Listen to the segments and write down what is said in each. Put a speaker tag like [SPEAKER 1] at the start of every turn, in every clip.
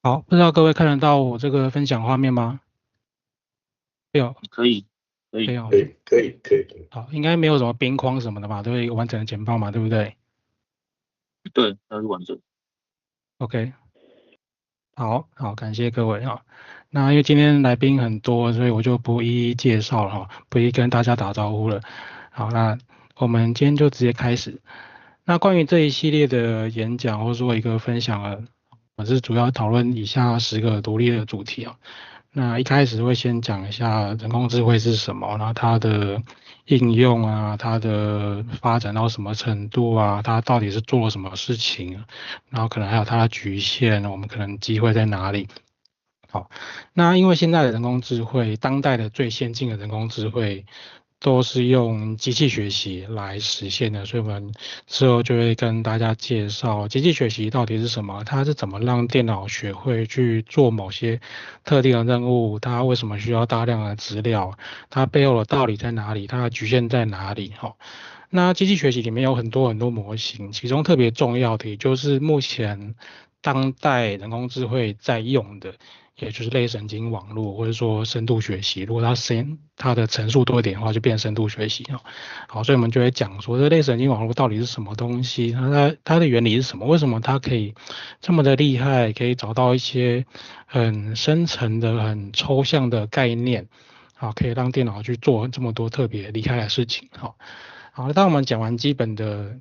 [SPEAKER 1] 好，不知道各位看得到我这个分享画面吗？没有，
[SPEAKER 2] 可以，可以，
[SPEAKER 1] 没有。
[SPEAKER 3] 可以。
[SPEAKER 1] 好，应该没有什么边框什么的吧？都会完整的简报嘛，对不对
[SPEAKER 2] 对，它是完整。
[SPEAKER 1] ？OK，好好，感谢各位哈。那因为今天来宾很多，所以我就不一一介绍了哈，不一一跟大家打招呼了。好，那我们今天就直接开始。那关于这一系列的演讲或者说一个分享啊，我是主要讨论以下10个独立的主题啊。那一开始会先讲一下人工智慧是什么，然后它的应用啊，它的发展到什么程度啊，它到底是做了什么事情，然后可能还有它的局限，我们可能机会在哪里。好，那因为现在的人工智慧，当代的最先进的人工智慧都是用机器学习来实现的，所以我们之后就会跟大家介绍机器学习到底是什么，它是怎么让电脑学会去做某些特定的任务，它为什么需要大量的资料，它背后的道理在哪里，它的局限在哪里？哈，那机器学习里面有很多很多模型，其中特别重要的也就是目前当代人工智慧在用的。也就是类神经网络，或者说深度学习。如果它的层数多一点的话，就变深度学习哦。好，所以我们就会讲说，这类神经网络到底是什么东西？它的原理是什么？为什么它可以这么的厉害，可以找到一些很深层的、很抽象的概念？好，可以让电脑去做这么多特别厉害的事情。好，好，当我们讲完基本的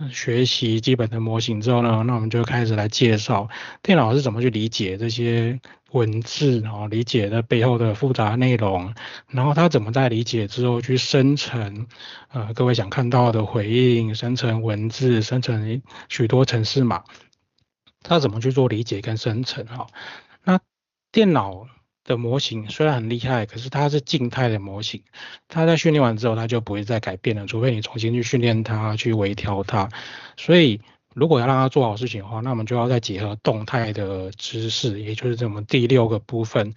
[SPEAKER 1] 学习基本的模型之后呢，那我们就开始来介绍电脑是怎么去理解这些文字啊，理解的背后的复杂内容，然后它怎么在理解之后去生成各位想看到的回应，生成文字，生成许多程式码，它怎么去做理解跟生成哈？那电脑的模型虽然很厉害，可是它是静态的模型，它在训练完之后，它就不会再改变了，除非你重新去训练它，去微调它。所以，如果要让它做好事情的话，那我们就要再结合动态的知识，也就是我们第6个部分，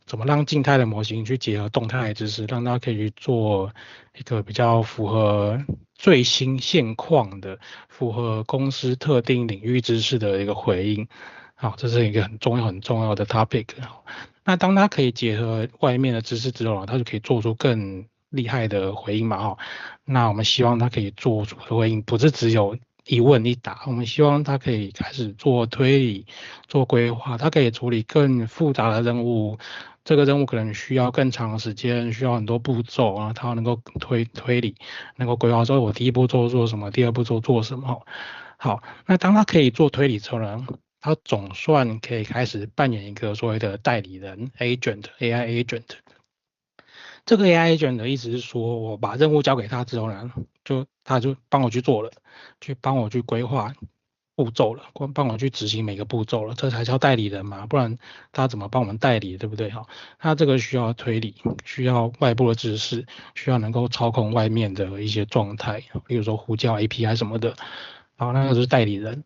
[SPEAKER 1] 怎么让静态的模型去结合动态的知识，让它可以去做一个比较符合最新现况的、符合公司特定领域知识的一个回应。好，这是一个很重要的 topic。那当它可以结合外面的知识之后，它就可以做出更厉害的回应嘛。哈，那我们希望它可以做出的回应，不是只有一问一答，我们希望它可以开始做推理、做规划，它可以处理更复杂的任务。这个任务可能需要更长的时间，需要很多步骤啊，它能够推理，能够规划说我第一步骤做什么，第二步骤做什么。好，那当它可以做推理之后呢，它总算可以开始扮演一个所谓的代理人 agent，AI agent。这个 AI agent 的意思是说，我把任务交给他之后呢，他就帮我去做了，去帮我去规划步骤了，帮我去执行每个步骤了，这才叫代理人嘛，不然他怎么帮我们代理，对不对？哈，他这个需要推理，需要外部的知识，需要能够操控外面的一些状态，例如说呼叫 API 什么的。好，那个就是代理人。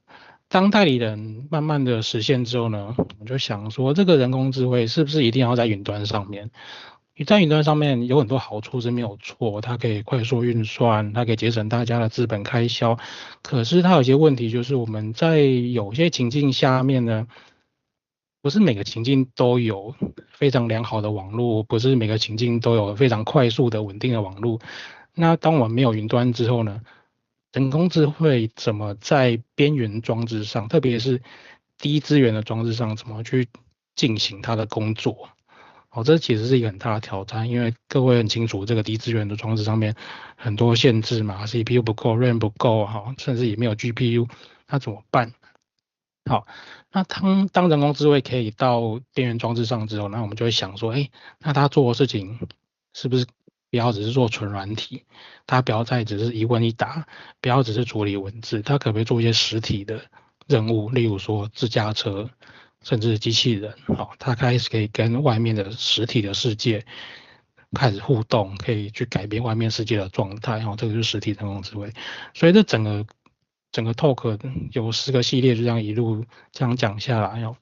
[SPEAKER 1] 当代理人慢慢的实现之后呢，我就想说，这个人工智慧是不是一定要在云端上面？在云端上面有很多好处是没有错，它可以快速运算，它可以节省大家的资本开销。可是它有些问题，就是我们在有些情境下面呢，不是每个情境都有非常良好的网络，不是每个情境都有非常快速的稳定的网络。那当我们没有云端之后呢，人工智慧怎么在边缘装置上，特别是低资源的装置上，怎么去进行它的工作？哦，这其实是一个很大的挑战，因为各位很清楚，这个低资源的装置上面很多限制嘛，CPU 不够，RAM 不够，哈，甚至也没有 GPU，那怎么办？好，那当人工智慧可以到边缘装置上之后，那我们就会想说，哎，那他做的事情是不是不要只是做纯软体，他不要再只是一问一答，不要只是处理文字，他可不可以做一些实体的任务，例如说自驾车，甚至机器人，好，他开始可以跟外面的实体的世界开始互动，可以去改变外面世界的状态，哦，这个就是实体人工智慧。所以这整个 talk 有10个系列，就这样一路这样讲下来哦。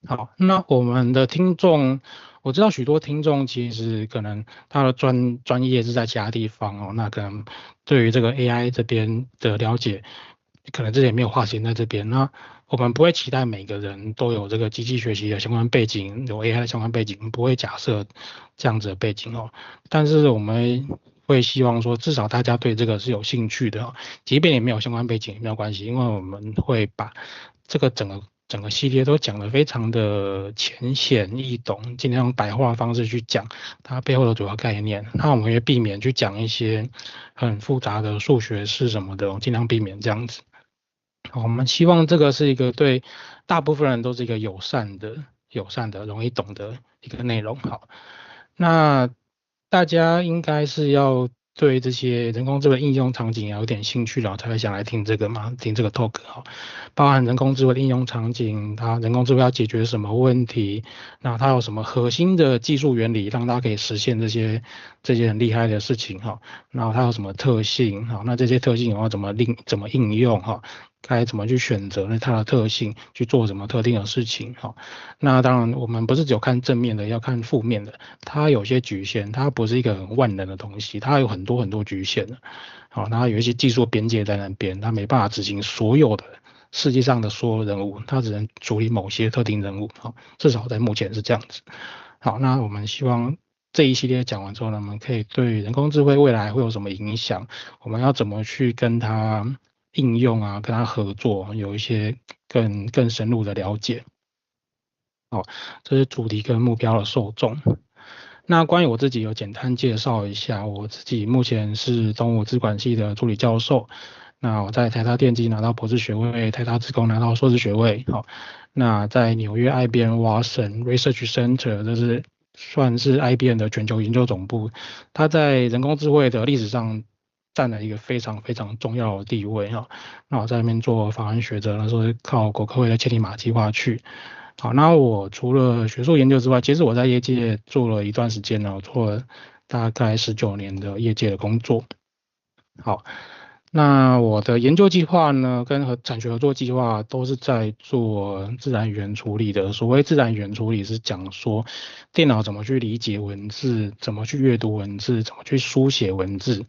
[SPEAKER 1] 好，那我们的听众，我知道许多听众其实可能他的专业是在其他地方哦，那可能对于这个 AI 这边的了解可能之前没有划线在这边。那我们不会期待每个人都有这个机器学习的相关背景，有 AI 的相关背景，不会假设这样子的背景哦。但是我们会希望说，至少大家对这个是有兴趣的哦，即便你没有相关背景也没有关系，因为我们会把这个整个系列都讲得非常的浅显易懂，尽量用白话方式去讲它背后的主要概念。那我们会避免去讲一些很复杂的数学式什么的，尽量避免这样子。我们希望这个是一个对大部分人都是一个友善的、容易懂的一个内容。好，那大家应该是要对这些人工智能应用场景有点兴趣了，才会想来听这个嘛，听这个 talk 好。包含人工智慧的应用场景，它人工智慧要解决什么问题，那它有什么核心的技术原理，让它可以实现这些很厉害的事情哈。然后它有什么特性哈？那这些特性我要怎么应用哈？该怎么去选择呢？它的特性去做什么特定的事情哈？那当然我们不是只有看正面的，要看负面的。它有些局限，它不是一个很万能的东西，它有很多很多局限的。好，那有一些技术边界在那边，它没办法执行所有的世界上的所有任务，它只能处理某些特定任务。好，至少在目前是这样子。好，那我们希望这一系列讲完之后呢，我们可以对人工智慧未来会有什么影响，我们要怎么去跟它应用啊，跟它合作，有一些更深入的了解。好，这是主题跟目标的受众。那关于我自己有简单介绍一下，我自己目前是动物资管系的助理教授。那我在台大电机拿到博士学位，台大资工拿到硕士学位。好，那在纽约 IBM Watson Research Center，这是算是 IBM 的全球研究总部，它在人工智慧的历史上占了一个非常非常重要的地位哈。那我在那边做法文学者，那时候是靠国科会的千里马计划去。好，那我除了学术研究之外，其实我在业界做了一段时间呢，我做了大概19年的业界的工作。好，那我的研究计划呢，跟产学合作计划都是在做自然语言处理的。所谓自然语言处理，是讲说电脑怎么去理解文字，怎么去阅读文字，怎么去书写文字，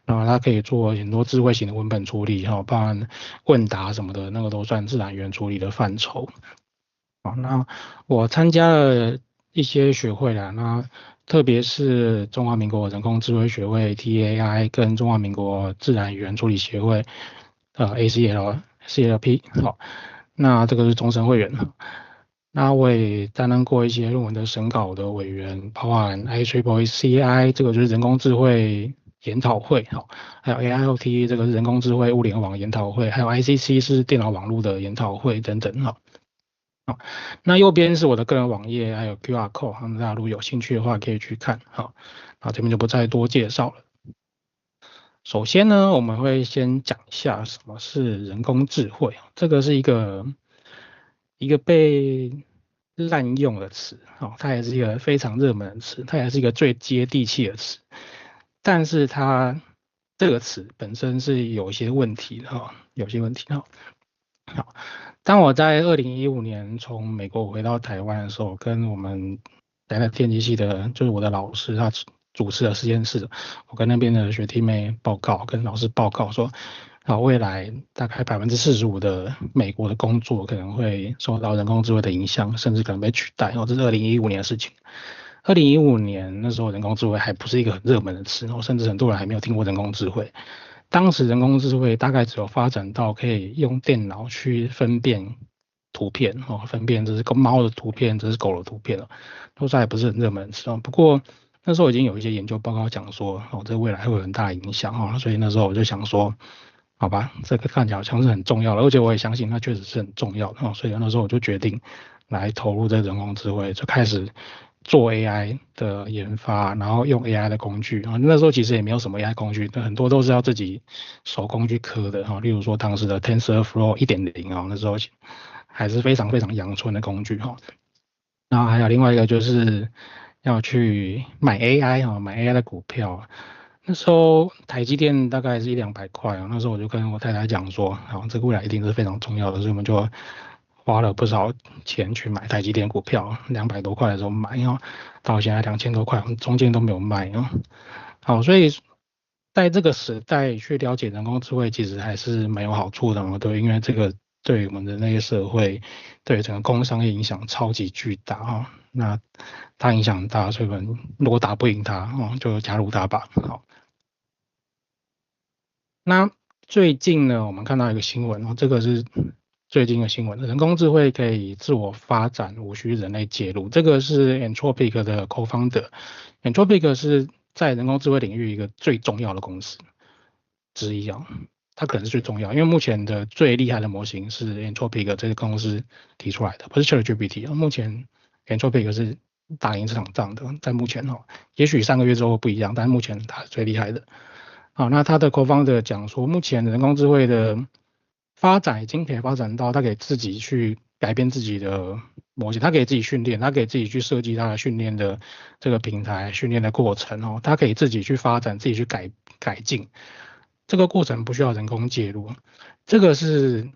[SPEAKER 1] 然后它可以做很多智慧型的文本处理，哈，包含问答什么的，那个都算自然语言处理的范畴。好，那我参加了一些学会啦，那特别是中华民国人工智慧学会 TAI 跟中华民国自然语言处理协会ACLP 好，那这个是终身会员。那我也担任过一些论文的审稿的委员，包含 IEEE CI 这个就是人工智慧研讨会，好，还有 AIoT 这个是人工智慧物联网研讨会，还有 ICC 是电脑网络的研讨会等等，好。好，那右边是我的个人网页，还有 QR code，大家如果有兴趣的话可以去看。好，那这边就不再多介绍了。首先呢，我们会先讲一下什么是人工智慧，这个是一个被滥用的词，它也是一个非常热门的词，它也是一个最接地气的词，但是它这个词本身是有一些问题的有些问题好，当我在2015年从美国回到台湾的时候，跟我们台大电机系的，就是我的老师，他主持的实验室，我跟那边的学弟妹报告，跟老师报告说，未来大概45%的美国的工作可能会受到人工智慧的影响，甚至可能被取代。这是2015年的事情。2015年那时候人工智慧还不是一个很热门的词，甚至很多人还没有听过人工智慧。当时人工智慧大概只有发展到可以用电脑去分辨图片分辨这是个猫的图片，这是狗的图片都是还不是很热门的不过那时候已经有一些研究报告讲说这未来会有很大的影响所以那时候我就想说，好吧，这个看起来好像是很重要的，而且我也相信它确实是很重要的所以那时候我就决定来投入这人工智慧，就开始做 AI 的研发，然后用 AI 的工具那时候其实也没有什么 AI 工具，很多都是要自己手工去刻的例如说当时的 TensorFlow 1.0那时候还是非常非常阳春的工具然后还有另外一个就是要去买 AI 买 AI 的股票。那时候台积电大概是100-200块那时候我就跟我太太讲说，这个未来一定是非常重要的，所以我们就花了不少钱去买台积电股票，200多块的时候买到现在2000多块，中间都没有卖好，所以在这个时代去了解人工智慧，其实还是蛮有好处的嘛，对，因为这个对我们的那个社会，对整个工商业影响超级巨大哈。那它影响很大，所以我们如果打不赢它，就加入它吧。好，那最近呢，我们看到一个新闻这个是最近的新闻，人工智慧可以自我发展，无需人类介入。这个是 Anthropic 的 co-founder，Anthropic 是在人工智慧领域一个最重要的公司之一它可能是最重要，因为目前的最厉害的模型是 Anthropic 这个公司提出来的，不是 ChatGPT 目前 Anthropic 是打赢这场仗的，在目前也许3个月之后不一样，但是目前它是最厉害的。好，那他的 co-founder 讲说，目前人工智慧的发展已经可以发展到，他可以自己去改变自己的模型，他可以自己训练，他可以自己去设计他的训练的这个平台、训练的过程他可以自己去发展、自己去改进，这个过程不需要人工介入，这个是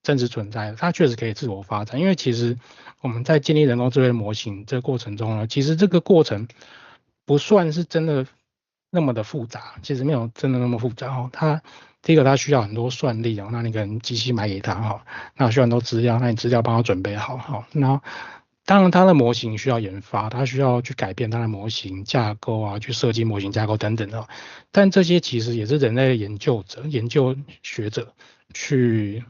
[SPEAKER 1] 真实存在的，它确实可以自我发展，因为其实我们在建立人工智慧模型这个过程中呢，其实这个过程不算是真的那么的复杂，其实没有真的那么复杂第一个它需要很多算力那你可能机器买给它那需要很多资料，那你资料帮它准备好那当然它的模型需要研发，它需要去改变它的模型架构去设计模型架构等等但这些其实也是人类的研究者、研究学者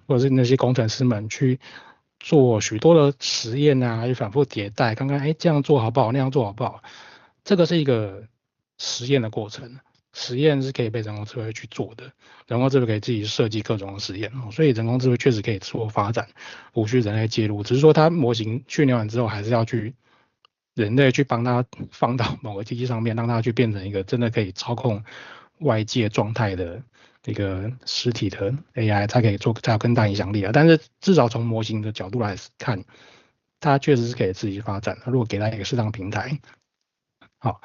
[SPEAKER 1] 或者是那些工程师们去做许多的实验去反复迭代，看看这样做好不好，那样做好不好。这个是一个实验的过程，实验是可以被人工智慧去做的，人工智慧可以自己设计各种实验所以人工智慧确实可以自我发展，无需人类介入，只是说它模型训练完之后，还是要去人类去帮它放到某个机器上面，让它去变成一个真的可以操控外界状态的一个实体的 AI， 才有更大影响力但是至少从模型的角度来看，它确实是可以自己发展的，如果给它一个适当平台。好，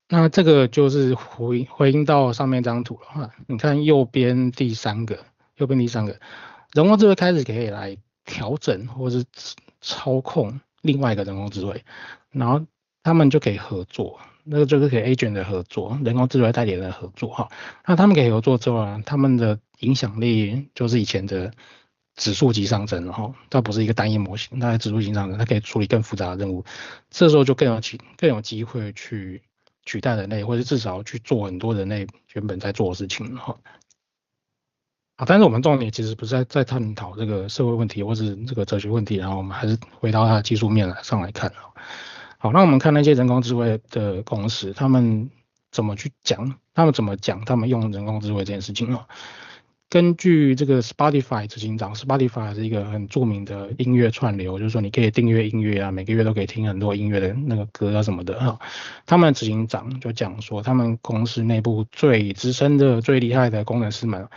[SPEAKER 1] 那这个就是回应到上面这张图了你看右边第三个，人工智慧开始可以来调整或是操控另外一个人工智慧，然后他们就可以合作，那个就是可以 agent 的合作，人工智慧代理人的合作那他们可以合作之后他们的影响力就是以前的指数级上升它不是一个单一模型，它指数级上升，它可以处理更复杂的任务，这时候就更有机会去取代人类，或者至少去做很多人类原本在做的事情但是我们重点其实不是在探讨这个社会问题或是这个哲学问题，然后我们还是回到它的技术面上来看好，那我们看那些人工智慧的公司，他们怎么讲，他们用人工智慧这件事情根据这个 Spotify 执行长 ，Spotify 是一个很著名的音乐串流，就是说你可以订阅音乐每个月都可以听很多音乐的那个歌什么的他们执行长就讲说，他们公司内部最资深的、最厉害的工程师们，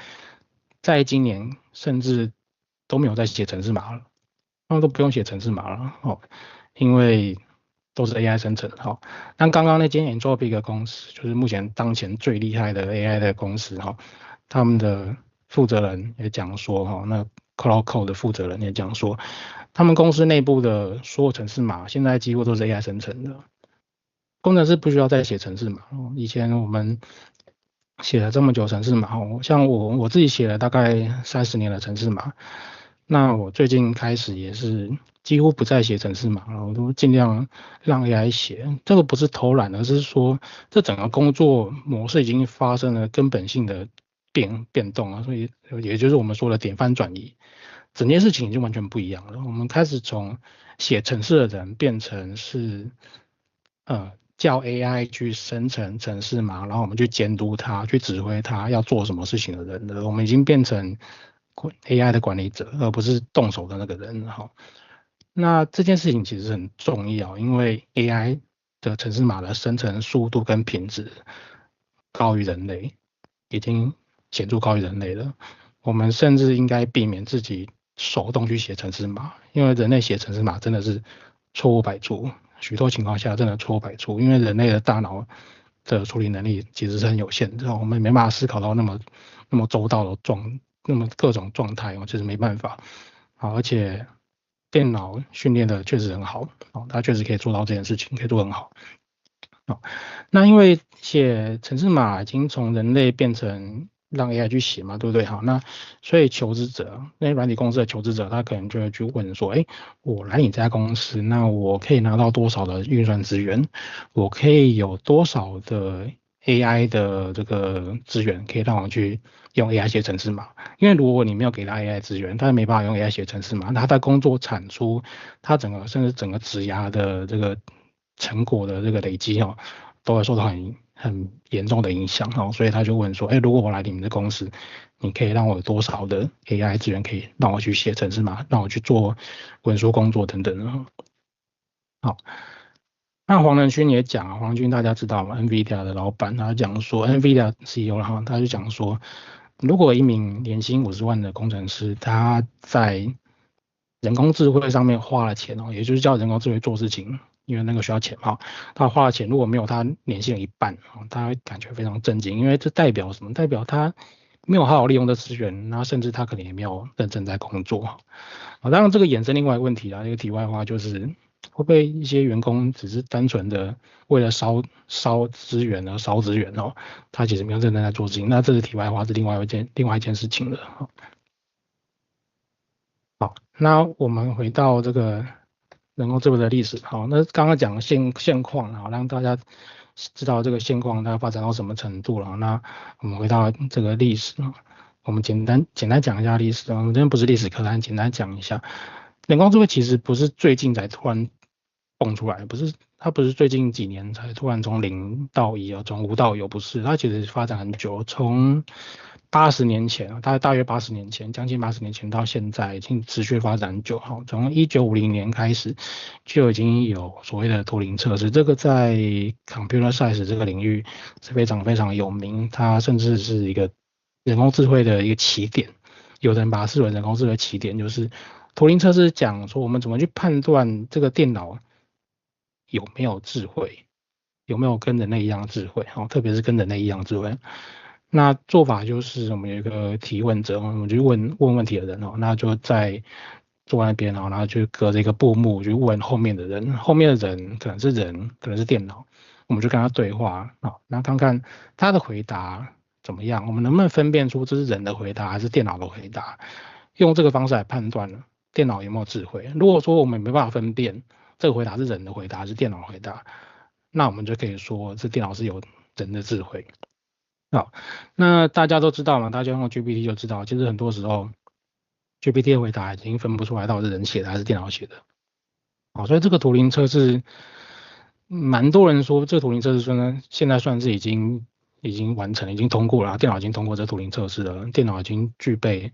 [SPEAKER 1] 在今年甚至都没有在写程式码了，他们都不用写程式码了因为都是 AI 生成那刚刚那间 Anthropic 公司，就是目前当前最厉害的 AI 的公司他们的负责人也讲说那 Cloud Code 的负责人也讲说，他们公司内部的所有程式码现在几乎都是 AI 生成的，工程师不需要再写程式码以前我们写了这么久程式码像我自己写了大概30年的程式码，那我最近开始也是几乎不再写程式码了，我都尽量让 AI 写。这个不是偷懒，而是说这整个工作模式已经发生了根本性的变动所以也就是我们说的典范转移，整件事情已经完全不一样了。我们开始从写程式的人变成是叫 AI 去生成程式码，然后我们去监督它，去指挥它要做什么事情的人了。我们已经变成 AI 的管理者，而不是动手的那个人那这件事情其实很重要，因为 AI 的程式码的生成速度跟品质高于人类，已经显著高于人类了。我们甚至应该避免自己手动去写程式码，因为人类写程式码真的是错误百出，许多情况下真的错误百出，因为人类的大脑的处理能力其实是很有限的，我们没办法思考到那么周到的那么各种状态就是没办法而且电脑训练的确实很好它确实可以做到这件事情，可以做很好。那因为写程式码已经从人类变成让 AI 去写嘛，对不对？好，那所以求职者，那些软体公司的求职者，他可能就会去问说，哎，我来你这家公司，那我可以拿到多少的运算资源？我可以有多少的 AI 的这个资源，可以让我去用 AI 写程式码？因为如果你没有给他 AI 资源，他没办法用 AI 写程式码，那他在工作产出，他甚至整个职涯的这个成果的这个累积哦，都会受到很严重的影响哦，所以他就问说，哎，如果我来你们的公司，你可以让我有多少的 AI 资源可以让我去写程式码，让我去做文书工作等等的。好，那黄仁勋也讲啊，黄仁勋大家知道吗？NVIDIA 的老板，他讲说，NVIDIA CEO 然后他就讲说，如果一名年薪50万的工程师，他在人工智慧上面花了钱哦，也就是叫人工智慧做事情，因为那个需要钱嘛，他花了钱，如果没有他年薪的一半，他会感觉非常震惊，因为这代表什么？代表他没有好好利用的资源，然后甚至他可能也没有认真在工作。当然这个衍生另外一个问题啦，一个题外话就是，会不会一些员工只是单纯的为了烧资源而烧资源哦，他其实没有认真在做事情，那这是题外话，是另外一件事情了。好，那我们回到这个人工智能的历史，好，那刚刚讲现况，好，让大家知道这个现况它发展到什么程度了。那我们回到这个历史，我们简单讲一下历史，我们这边不是历史课，但简单讲一下，人工智慧其实不是最近才突然蹦出来，它不是最近几年才突然从零到一啊，从无到有，不是，它其实发展很久，从80年前，大约80年前，将近80年前到现在，已经持续发展很久。哈，从1950年开始就已经有所谓的图灵测试，这个在 computer science 这个领域是非常非常有名，它甚至是一个人工智慧的一个起点。有人把它视为人工智慧起点，就是图灵测试讲说我们怎么去判断这个电脑有没有智慧，有没有跟人类一样的智慧，特别是跟人类一样的智慧。那做法就是我们有一个提问者，我们就问问题的人那就在坐在那边然后就隔着一个布幕去问后面的人，后面的人可能是人，可能是电脑，我们就跟他对话那看看他的回答怎么样，我们能不能分辨出这是人的回答还是电脑的回答，用这个方式来判断电脑有没有智慧。如果说我们没办法分辨这个回答是人的回答还是电脑的回答，那我们就可以说这电脑是有人的智慧。好，那大家都知道嘛，大家用 GPT 就知道，其实很多时候 GPT 的回答已经分不出来到底是人写的还是电脑写的。好，所以这个图灵测试，蛮多人说这个图灵测试说呢，现在算是已经完成了，已经通过了，电脑已经通过这图灵测试了，电脑已经具备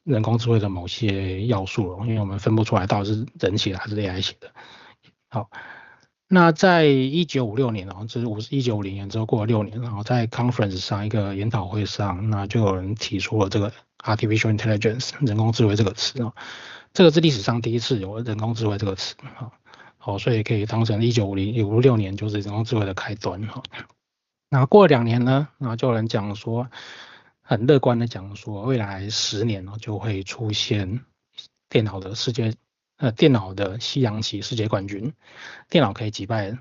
[SPEAKER 1] 人工智慧的某些要素了，因为我们分不出来到底是人写的还是 AI 写的。好，那在1956年这是1950年之后过了6年，然后在 conference 上一个研讨会上，那就有人提出了这个 artificial intelligence 人工智慧这个词这个是历史上第一次有人工智慧这个词好，所以可以当成1956年就是人工智慧的开端那过了2年呢，然后就有人讲说，很乐观的讲说，未来10年就会出现电脑的电脑的西洋棋世界冠军，电脑可以击败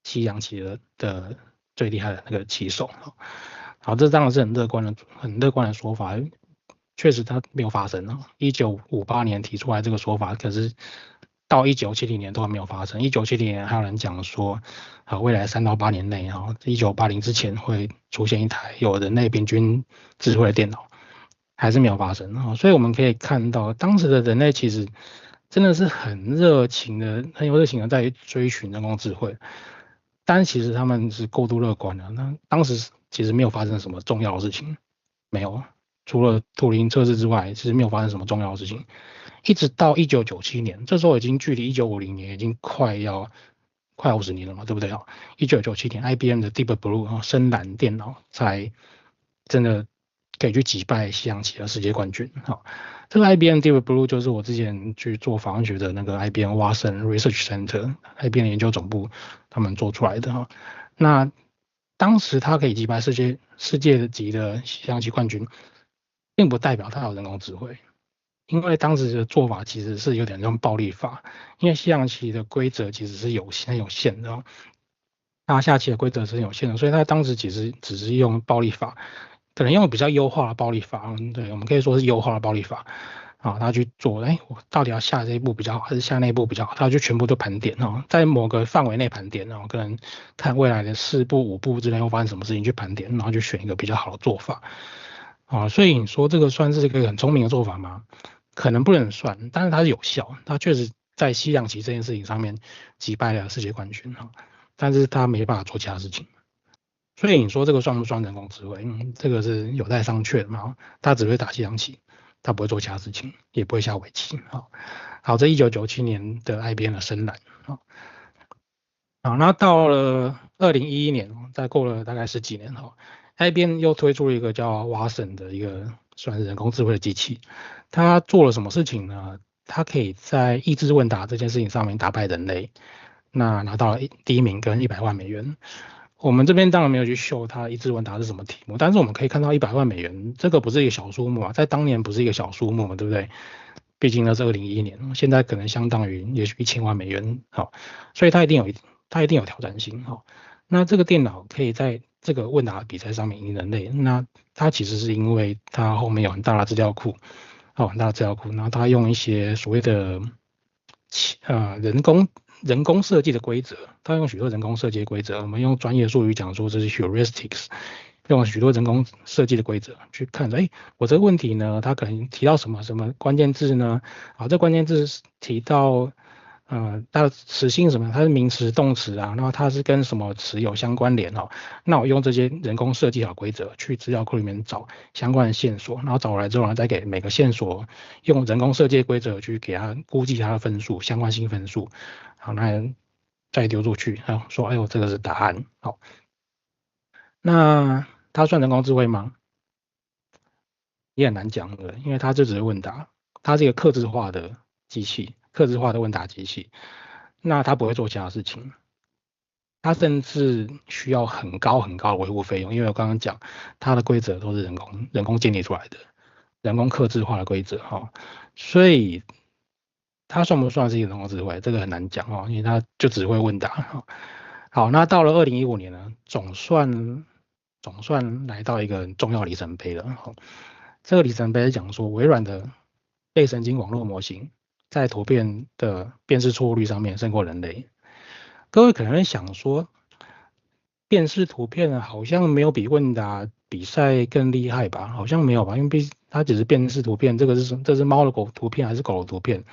[SPEAKER 1] 西洋棋的最厉害的那个棋手好，这当然是很乐观的说法，确实它没有发生1958年提出来这个说法，可是到1970年都还没有发生。1970年还有人讲说，未来3到8年内1980之前会出现一台有人类平均智慧的电脑，还是没有发生所以我们可以看到，当时的人类其实真的是很有热情的在追寻人工智慧，但其实他们是过度乐观的。那当时其实没有发生什么重要的事情，没有，除了图灵测试之外，其实没有发生什么重要的事情。一直到1997年，这时候已经距离1950年已经快50年了嘛，对不对1997年，IBM 的 Deep Blue 深蓝电脑才真的可以去击败西洋棋的世界冠军这个 IBM Deep Blue 就是我之前去做访问学的那个 IBM Watson Research Center，IBM 研究总部他们做出来的那当时它可以击败世界级的西洋棋冠军，并不代表它有人工智慧，因为当时的做法其实是有点像暴力法，因为西洋棋的规则其实是很有限的那下棋的规则是很有限的，所以他当时其实只是用暴力法，可能用比较优化的暴力法，对，我们可以说是优化的暴力法。啊，他去做，我到底要下这一步比较好，还是下那一步比较好？他就全部都盘点在某个范围内盘点，然后可能看未来的4步、5步之内会发生什么事情去盘点，然后就选一个比较好的做法。所以你说这个算是一个很聪明的做法吗？可能不能算，但是它是有效，它确实在西洋棋这件事情上面击败了世界冠军但是他没办法做其他事情。所以你说这个算不算人工智慧？这个是有待商榷的嘛。他只会打西洋棋，他不会做其他事情，也不会下围棋。好，这1997年的 IBM 的深蓝好，那到了2011年再过了大概10几年IBM 又推出了一个叫 Watson 的一个算是人工智慧的机器。它做了什么事情呢？它可以在益智问答这件事情上面打败人类，那拿到了第1名跟100万美元。我们这边当然没有去秀它益智问答是什么题目，但是我们可以看到100万美元，这个不是一个小数目在当年不是一个小数目嘛，对不对？毕竟那是2011年，现在可能相当于也许1000万美元所以它一定有挑战性那这个电脑可以在这个问答比赛上面赢人类，那它其实是因为它后面有很大的资料库，很大的资料库，然后它用一些所谓的人工设计的规则，它用许多人工设计的规则，我们用专业术语讲说这是 heuristics，用许多人工设计的规则去看我这个问题呢，它可能提到什么关键字呢？这关键字提到它的词性什么？它是名词、动词然后它是跟什么词有相关联那我用这些人工设计好规则去资料库里面找相关的线索，然后找来之后再给每个线索用人工设计规则去给它估计它的分数、相关性分数，好，那再丢出去，说哎呦这个是答案，好，那它算人工智慧吗？也很难讲的，因为它就只是问答，它是一个客制化的机器，客制化的问答机器，那它不会做其他事情，它甚至需要很高很高的维护费用，因为我刚刚讲它的规则都是人工建立出来的，人工客制化的规则所以它算不算是一个人工智慧，这个很难讲因为它就只会问答好，那到了2015年呢，总算来到一个很重要里程碑了这个里程碑讲说，微软的类神经网络模型在图片的辨识错误率上面胜过人类。各位可能会想说，辨识图片好像没有比问答比赛更厉害吧？好像没有吧，因为它只是辨识图片，这是猫的图片还是狗的图片？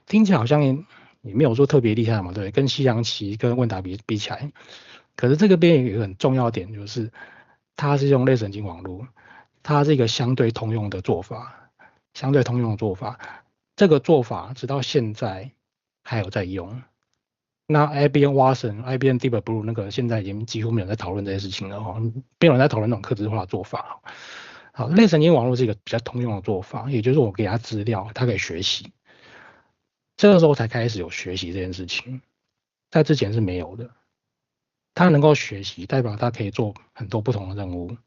[SPEAKER 1] 听起来好像也没有说特别厉害嘛，对，跟西洋棋跟问答比起来。可是这个边有一个很重要点，就是它是用类神经网络，它是一个相对通用的做法，相对通用的做法。这个做法直到现在还有在用。那 IBM Watson、IBM Deep Blue 那个现在已经几乎没有在讨论这些事情了没有人在讨论那种客制化的做法。好，类神经网络是一个比较通用的做法，也就是我给它资料，它可以学习。这个时候才开始有学习这件事情，在之前是没有的。它能够学习，代表它可以做很多不同的任务，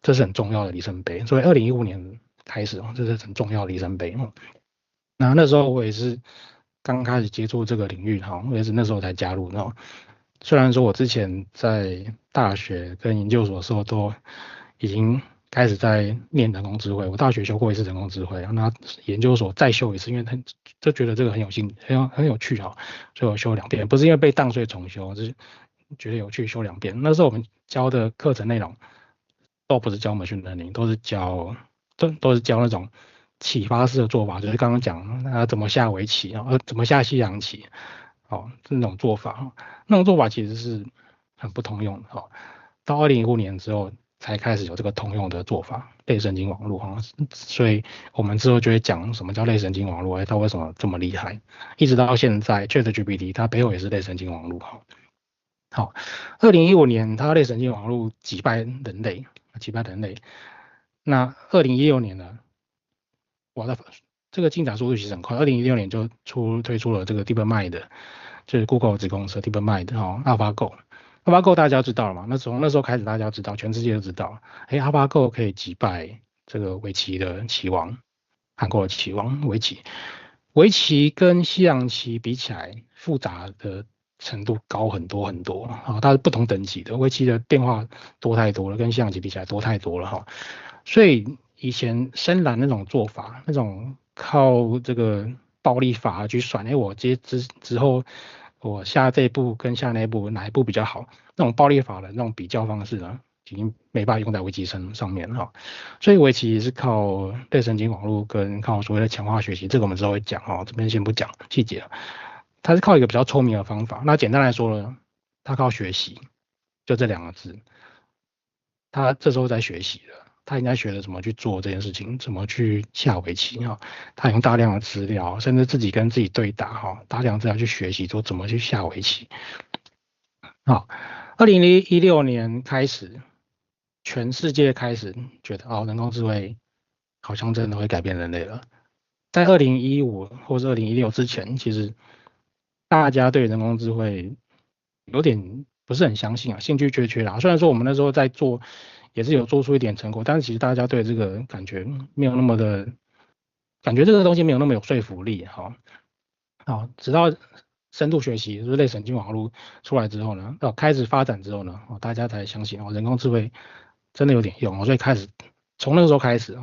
[SPEAKER 1] 这是很重要的里程碑。所以2015年开始这是很重要的里程碑那时候我也是刚开始接触这个领域我也是那时候才加入虽然说我之前在大学跟研究所的时候都已经开始在念人工智慧，我大学修过一次人工智慧，那研究所再修一次，因为就觉得这个很有趣所以我修2遍，不是因为被当所以重修，就是觉得有趣修2遍。那时候我们教的课程内容都不是教machine learning，都是教那种启发式的做法，就是刚刚讲怎么下围棋怎么下西洋棋这种做法那种做法其实是很不通用的到2015年之后才开始有这个通用的做法，类神经网络所以我们之后就会讲什么叫类神经网络，它为什么这么厉害，一直到现在 ChatGPT 它背后也是类神经网络好，2015年它类神经网络击败人类，那2016年呢？这个进展速度其实很快，2016年就推出了这个 DeepMind，就是 Google 子公司 DeepMind AlphaGo 大家知道了嘛？从那时候开始大家知道，全世界都知道，AlphaGo 可以击败这个围棋的棋王，韩国的棋王围棋跟西洋棋比起来复杂的程度高很多很多啊，它是不同等级的，围棋的变化多太多了，跟象棋比起来多太多了哈。所以以前深蓝那种做法，那种靠这个暴力法去算，我接之后我下这一步跟下那一步哪一步比较好，那种暴力法的那种比较方式呢，已经没办法用在围棋上面哈。所以围棋是靠类神经网络跟靠所谓的强化学习，这个我们之后会讲哈，这边先不讲细节了。它是靠一个比较聪明的方法。那简单来说呢，它靠学习，就这2个字。他这时候在学习了，他应该学了怎么去做这件事情，怎么去下围棋哈。他用大量的资料，甚至自己跟自己对打哈，大量的资料去学习说怎么去下围棋。好，2016年开始，全世界开始觉得人工智慧好像真的会改变人类了。在2015或是2016之前，其实大家对人工智慧有点不是很相信啊，兴趣缺啦。虽然说我们那时候在做，也是有做出一点成果，但是其实大家对这个感觉没有那么的，感觉这个东西没有那么有说服力哈。好，直到深度学习，就是类神经网络出来之后呢，开始发展之后呢，大家才相信人工智慧真的有点用所以从那个时候开始，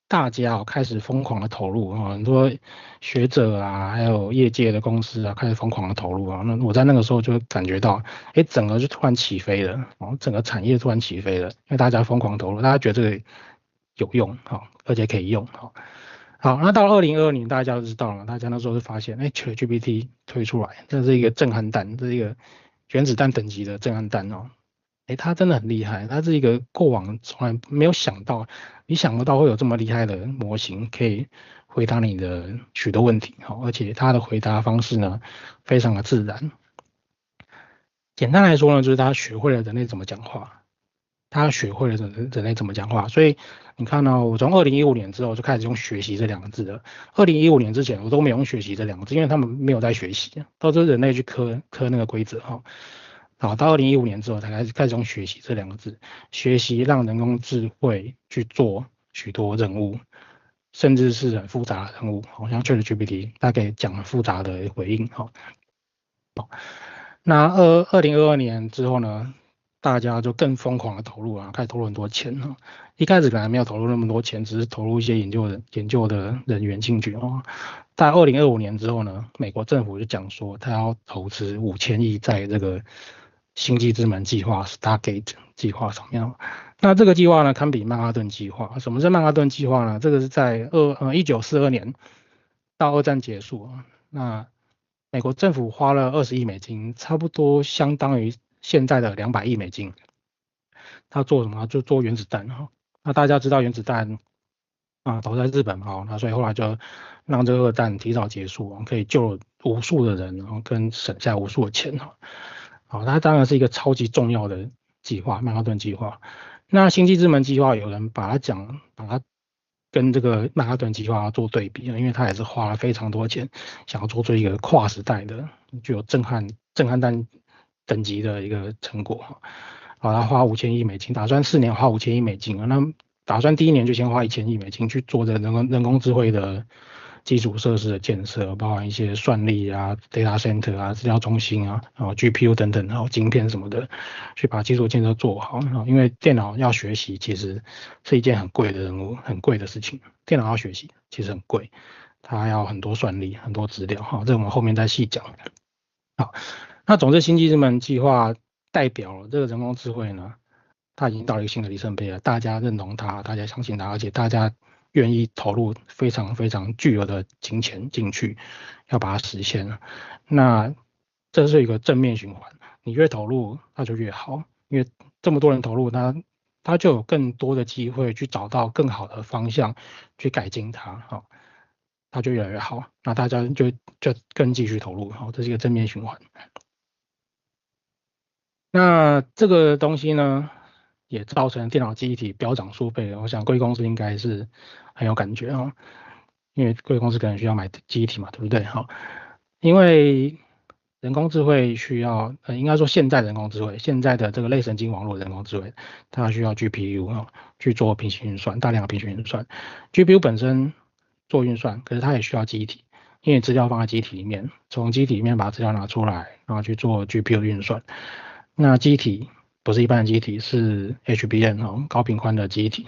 [SPEAKER 1] 大家开始疯狂的投入很多学者啊，还有业界的公司啊，开始疯狂的投入那我在那个时候就感觉到，整个就突然起飞了整个产业突然起飞了，因为大家疯狂投入，大家觉得这个有用而且可以用好，那到了2022年，大家都知道了，大家那时候就发现，ChatGPT 推出来，这是一个震撼弹，这是一个原子弹等级的震撼弹它真的很厉害，它是一个过往从来没有想到，你想不到会有这么厉害的模型可以回答你的许多问题而且它的回答方式呢，非常的自然。简单来说呢，就是它学会了人类怎么讲话，他学会了人类怎么讲话，所以你看到我从2015年之后就开始用学习这2个字了。2015年之前我都没有用学习这2个字，因为他们没有在学习，都是人类去刻那个规则好，到2015年之后才开始用学习这2个字，学习让人工智慧去做许多任务，甚至是很复杂的任务，好像 ChatGPT 它可以讲很复杂的回应那2022年之后呢，大家就更疯狂的投入开始投入很多钱一开始可能没有投入那么多钱，只是投入一些研究的人员进去在2025年之后呢，美国政府就讲说，他要投资5000亿在这个星际之门计划 （Stargate 计划）上面那这个计划呢，堪比曼哈顿计划。什么是曼哈顿计划呢？这个是在1942年到二战结束那美国政府花了$20亿，差不多相当于现在的$200亿。他做什么？就做原子弹那大家知道原子弹投在日本那所以后来就让这个二战提早结束可以救了无数的人跟省下无数的钱它当然是一个超级重要的计划，曼哈顿计划。那星际之门计划有人把它跟这个曼哈顿计划做对比因为它也是花了非常多钱，想要做出一个跨时代的、具有震撼弹等级的一个成果他花$5000亿，打算4年花$5000亿那打算第1年就先花$1000亿去做这人工智慧的基础设施的建设，包含一些算力data center 资料中心GPU 等等晶片什么的，去把基础建设做好因为电脑要学习其实是一件很贵的任务，很贵的事情。电脑要学习其实很贵，它要很多算力，很多资料这我们后面再细讲。好，那总之星际之门计划代表了这个人工智慧呢，它已经到了一个新的里程碑了，大家认同它，大家相信它，而且大家愿意投入非常非常巨额的金钱进去，要把它实现那这是一个正面循环，你越投入它就越好，因为这么多人投入它就有更多的机会去找到更好的方向去改进它它就越来越好，那大家就更继续投入这是一个正面循环。那这个东西呢，也造成电脑记忆体飙涨数倍，我想贵公司应该是很有感觉因为贵公司可能需要买记忆体嘛，对不对因为人工智慧需要应该说现在人工智慧，现在的这个类神经网络人工智慧，它需要 GPU 去做平行运算，大量的平行运算。GPU 本身做运算，可是它也需要记忆体，因为资料放在机体里面，从机体里面把资料拿出来，然后去做 GPU 运算。那机体不是一般的机体，是 HBM 高频宽的机体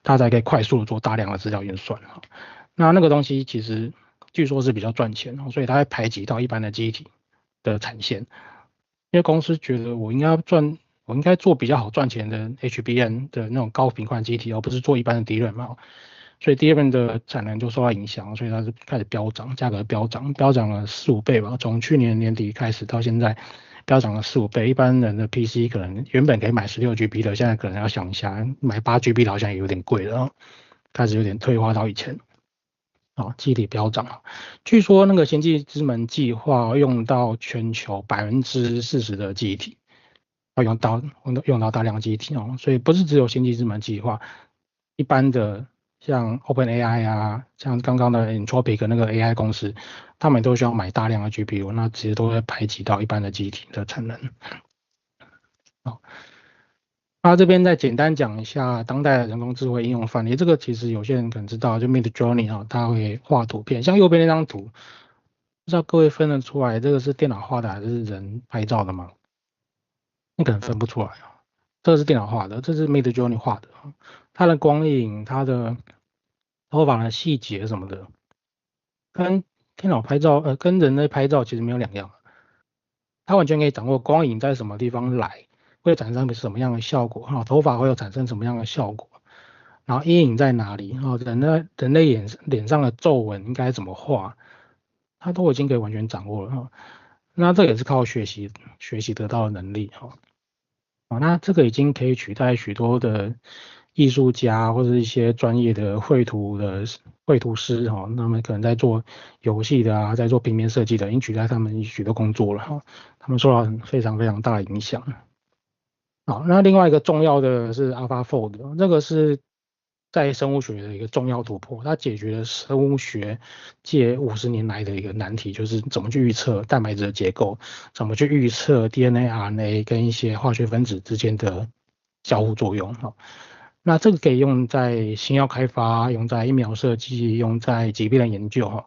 [SPEAKER 1] 它才可以快速的做大量的资料运算那个东西其实据说是比较赚钱所以它会排挤到一般的机体的产线，因为公司觉得我应该做比较好赚钱的 HBM 的那种高频宽机体，而不是做一般的 DRAM 嘛。所以 DRAM 的产能就受到影响，所以它是开始飙涨，价格飙涨了4-5倍吧。从去年年底开始到现在，飙涨了4-5倍。一般人的 PC 可能原本可以买16GB 的，现在可能要想一下，买8GB 的好像也有点贵了，开始有点退化到以前。机体飙涨据说那个星际之门计划用到全球40%的记忆体，要用到大量记忆体所以不是只有星际之门计划，一般的像 OpenAI 啊，像刚刚的 Anthropic 那个 AI 公司，他们都需要买大量的 GPU，那其实都会排挤到一般的记忆体的产能。那这边再简单讲一下当代的人工智慧应用范例，这个其实有些人可能知道，就 Midjourney 它会画图片，像右边那张图，不知道各位分得出来这个是电脑画的还是人拍照的吗？你可能分不出来这个是电脑画的，这是 Midjourney 画的它的光影、它的头发的细节什么的，跟电脑拍照跟人类拍照其实没有两样，它完全可以掌握光影在什么地方来。会产生什么样的效果头发会有产生什么样的效果，然后阴影在哪里人类脸上的皱纹应该怎么画，它都已经可以完全掌握了那这也是靠学习得到的能力那这个已经可以取代许多的艺术家或者一些专业的绘图师那么可能在做游戏的在做平面设计的，已经取代他们许多工作了他们受到非常非常大的影响。好，那另外一个重要的是 AlphaFold，这个是在生物学的一个重要突破，它解决了生物学界50年来的一个难题，就是怎么去预测蛋白质的结构，怎么去预测 DNA、RNA 跟一些化学分子之间的交互作用那这个可以用在新药开发，用在疫苗设计，用在疾病的研究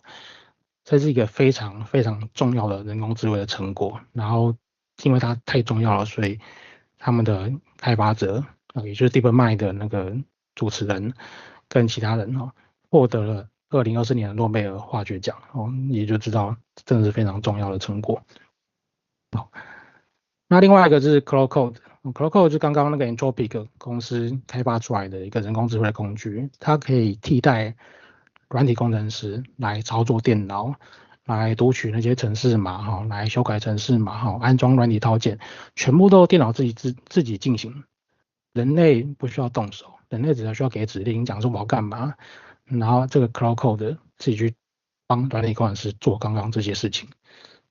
[SPEAKER 1] 这是一个非常非常重要的人工智慧的成果，然后因为它太重要了，所以他们的开发者也就是 DeepMind 的那个主持人跟其他人获得了2024年的诺贝尔化学奖也就知道真的是非常重要的成果。那另外一个就是 Claude Code，Claude Code 就刚刚那个 Anthropic 公司开发出来的一个人工智慧的工具，它可以替代软体工程师来操作电脑，来读取那些程式码来修改程式码安装软体套件，全部都电脑自己进行，人类不需要动手，人类只需要给指令，讲说我要干嘛，然后这个 Claude Code 自己去帮软体工程师做刚刚这些事情，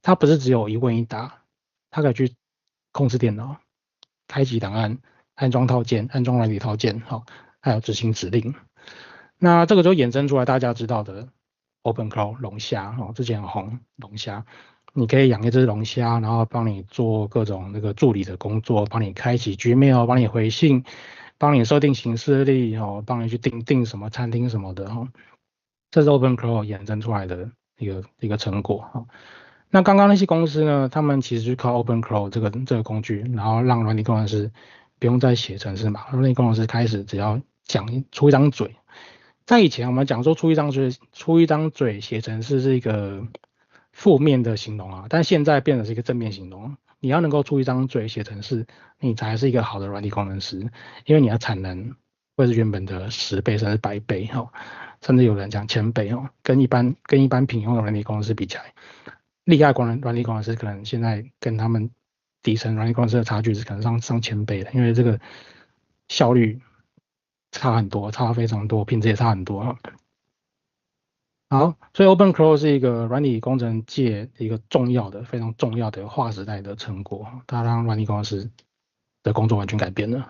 [SPEAKER 1] 它不是只有一问一答，它可以去控制电脑，开启档案，安装套件，安装软体套件还有执行指令。那这个就衍生出来大家知道的 OpenClaw 龙虾之前很红龙虾，你可以养一只龙虾，然后帮你做各种那个助理的工作，帮你开启 Gmail，帮你回信，帮你设定行事历帮你去订什么餐厅什么的这是 OpenClaw 衍生出来的一个成果那刚刚那些公司呢，他们其实就靠 OpenClaw 这个工具，然后让软体工程师不用再写程式码，软体工程师开始只要出一张嘴。在以前我们讲说出一张嘴写程式是一个负面的形容但现在变成是一个正面形容。你要能够出一张嘴写程式，你才是一个好的软体工程师，因为你的产能会是原本的10倍甚至100倍甚至有人讲1000倍跟一般平庸的软体工程师比起来。厉害软体工程师可能现在跟他们底层软体工程师的差距是可能上千倍的，因为这个效率差很多，差非常多，品质也差很多好，所以 OpenClaw 是一个软体工程界一个非常重要的划时代的成果，它让软体工程师的工作完全改变了。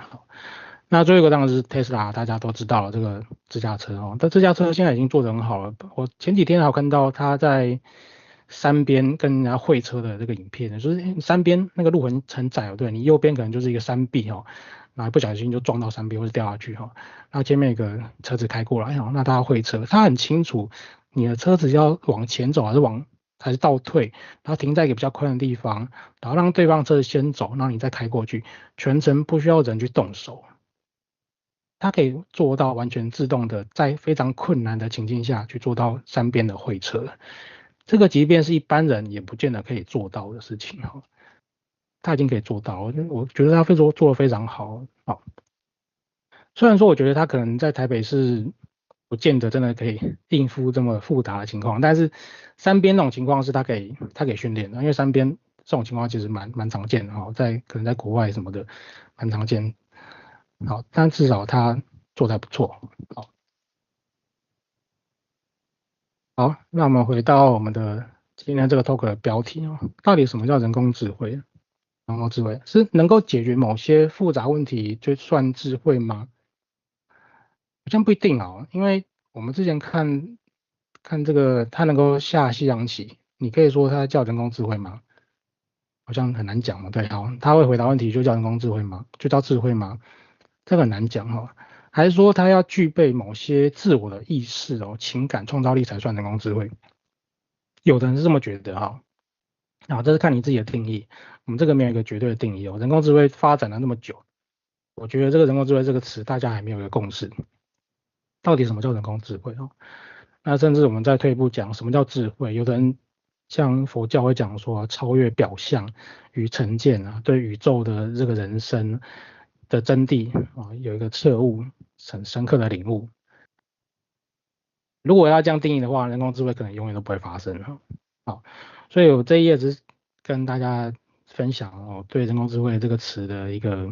[SPEAKER 1] 那最后一个当然是 Tesla， 大家都知道了这个自驾车但自驾车现在已经做得很好了。我前几天还有看到它在山边跟人家会车的这个影片，就是山边那个路很窄哦，对你右边可能就是一个山壁哦，然后不小心就撞到山壁或者掉下去哈，然后前面有个车子开过来哈，那他会车，他很清楚你的车子要往前走还是倒退，然后停在一个比较宽的地方，然后让对方车子先走，然后你再开过去，全程不需要人去动手。它可以做到完全自动的，在非常困难的情境下去做到山边的会车，这个即便是一般人也不见得可以做到的事情哈，他已经可以做到，我觉得他做得非常好。好，虽然说我觉得他可能在台北市不见得真的可以应付这么复杂的情况，但是山边那种情况是他可以训练的，因为山边这种情况其实蛮常见的哈，可能在国外什么的蛮常见。好，但至少他做得还不错。好，好，那我们回到我们的今天这个 talk 的标题哦，到底什么叫人工智慧？人工智慧是能够解决某些复杂问题就算智慧吗？好像不一定哦，因为我们之前看这个，它能够下西洋棋，你可以说它叫人工智慧吗？好像很难讲嘛，对，好，他会回答问题就叫人工智慧吗？就叫智慧吗？这个很难讲哈、哦，还是说他要具备某些自我的意识哦、情感、创造力才算人工智慧？有的人是这么觉得哈、啊，这是看你自己的定义，我们这个没有一个绝对的定义哦。人工智慧发展了那么久，我觉得这个人工智慧这个词大家还没有一个共识，到底什么叫人工智慧哦？那甚至我们再退一步讲，什么叫智慧？有的人像佛教会讲说，超越表象与成见啊，对宇宙的这个人生的真谛啊，有一个彻悟，很深刻的领悟。如果要这样定义的话，人工智慧可能永远都不会发生哈。好，所以我这一页只是跟大家分享哦，对人工智慧这个词的一个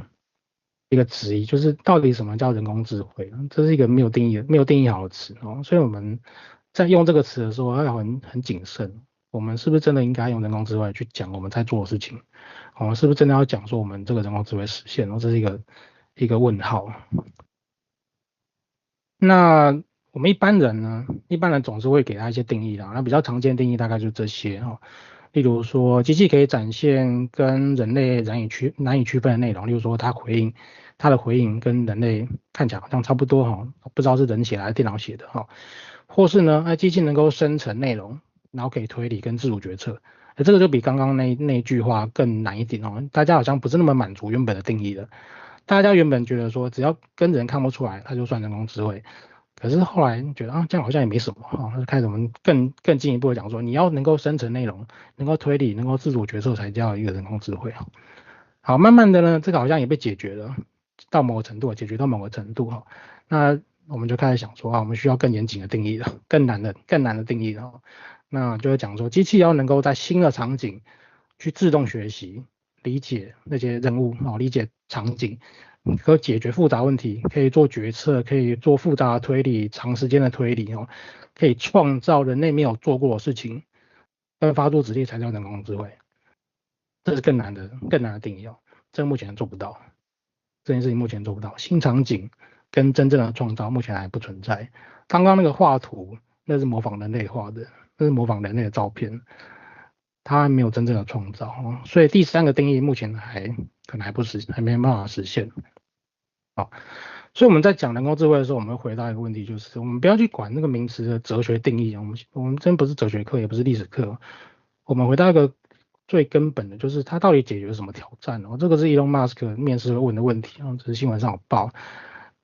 [SPEAKER 1] 质疑，就是到底什么叫人工智慧？这是一个没有定义好的词哦，所以我们在用这个词的时候要很谨慎。我们是不是真的应该用人工智慧去讲我们在做的事情？我们是不是真的要讲说我们这个人工智慧实现？这是一个问号。那我们一般人呢，一般人总是会给它一些定义的，那比较常见定义大概就这些哦。例如说，机器可以展现跟人类难以区分的内容，例如说它的回应跟人类看起来好像差不多哈，不知道是人写还是电脑写的哈。或是呢，机器能够生成内容，然后可以推理跟自主决策，这个就比刚刚那句话更难一点哦。大家好像不是那么满足原本的定义的。大家原本觉得说，只要跟人看不出来，它就算人工智慧。可是后来觉得啊，这样好像也没什么哈，就开始我们更进一步的讲说，你要能够生成内容，能够推理，能够自主决策才叫一个人工智慧哈。好，慢慢的呢，这个好像也被解决了，到某个程度，解决到某个程度哈。那我们就开始想说啊，我们需要更严谨的定义了，更难的定义了。那就会讲说，机器要能够在新的场景去自动学习，理解那些任务哦，理解场景，可解决复杂问题，可以做决策，可以做复杂的推理，长时间的推理哦，可以创造人类没有做过的事情，跟发出指令才叫人工智慧。这是更难的定义哦，这个目前做不到，这件事情目前做不到。新场景跟真正的创造目前还不存在。刚刚那个画图，那是模仿人类画的，那是模仿人类的照片，它还没有真正的创造哦。所以第三个定义目前可能还没办法实现。好，所以我们在讲人工智慧的时候，我们会回答一个问题，就是我们不要去管那个名词的哲学定义啊，我们真不是哲学课，也不是历史课，我们回答一个最根本的，就是它到底解决什么挑战哦？这个是 Elon Musk 面试会问的问题啊，这是新闻上有报。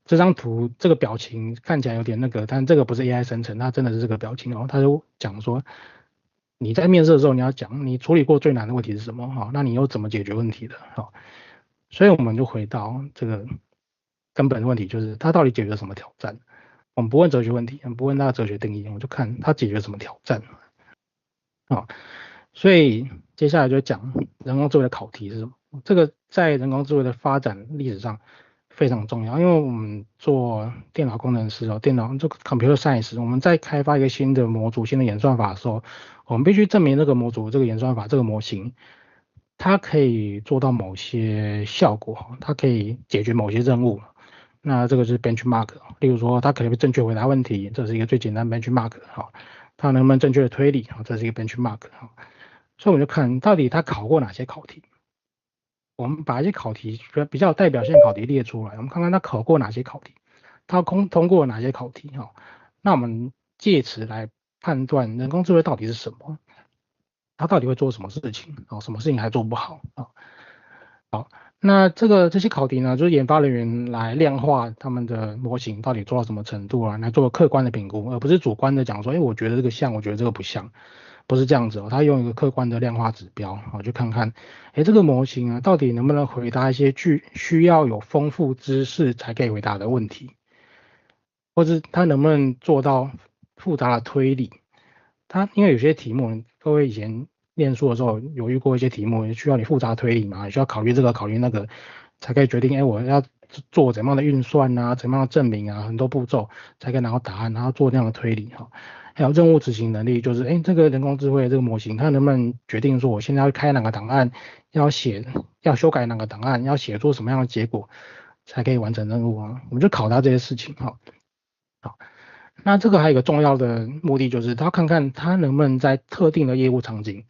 [SPEAKER 1] 这张图这个表情看起来有点那个，但这个不是 AI 生成，它真的是这个表情哦。他就讲说，你在面试的时候你要讲你处理过最难的问题是什么哈？那你又怎么解决问题的？好，所以我们就回到这个根本的问题，就是它到底解决了什么挑战？我们不问哲学问题，我们不问它的哲学定义，我们就看它解决什么挑战。啊，所以接下来就讲人工智慧的考题是什么？这个在人工智慧的发展历史上非常重要，因为我们做电脑工程师哦，这个 computer science，我们在开发一个新的模组、新的演算法的时候，我们必须证明这个模组、这个演算法、这个模型，它可以做到某些效果，它可以解决某些任务。那这个是 benchmark，例如说它可以正确回答问题，这是一个最简单的 benchmark 哈。他能不能正确的推理，这是一个 benchmark。所以我们就看到底他考过哪些考题。我们把一些考题比较有代表性的考题列出来，我们看看他考过哪些考题，他通过哪些考题。那我们借此来判断人工智慧到底是什么，他到底会做什么事情，什么事情还做不好。那这些考题呢，就是研发人员来量化他们的模型到底做到什么程度啊，来做客观的评估，而不是主观的讲说，我觉得这个像，我觉得这个不像，不是这样子。他用一个客观的量化指标，去看看，这个模型啊，到底能不能回答一些需要有丰富知识才可以回答的问题，或者他能不能做到复杂的推理。因为有些题目，各位以前念书的时候有遇过一些题目，需要你复杂推理嘛，需要考虑这个考虑那个，才可以决定，我要做怎么样的运算啊，怎么样的证明啊，很多步骤才可以拿到答案，然后做那样的推理。还有任务执行能力，就是这个人工智慧这个模型，它能不能决定说我现在要开哪个档案，要修改哪个档案，要写出什么样的结果，才可以完成任务啊？我们就考它这些事情。好。那这个还有一个重要的目的，就是他看看他能不能在特定的业务场景